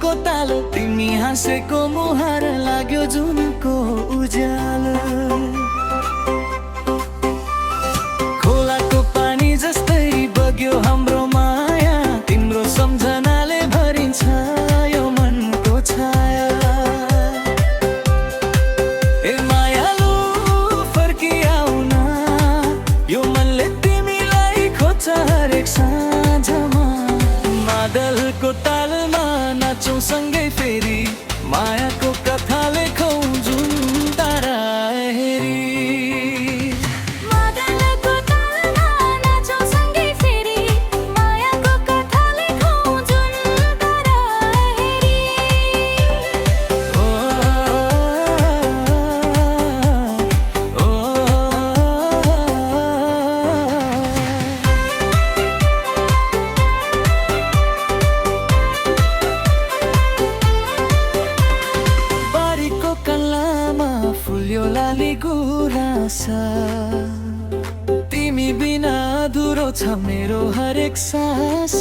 को ताल तिमी हाँसेको मुहार लाग्यो जुनको उज्यालो खोलाको पानी जस्तै बग्यो हाम्रो माया तिम्रो सम्झनाले भरिन्छ यो मनको छाया ए मायालु फर्किआउ न यो मनले तिमीलाई खोज्छ हरेक साँझमा मादलको तालमा नाचौँ सँगै फेरि मायाको कथा लेखौँ जुन तारा हेरी मादलको तालमा नाचौँ सँगै फेरि मायाको कथा लेखौँ जुन तारा हेरी ओ ओ बारीको कल्लामा फुल्यो लाली गुराँसा तिमी बिना अधुरो छ मेरो हरेक सास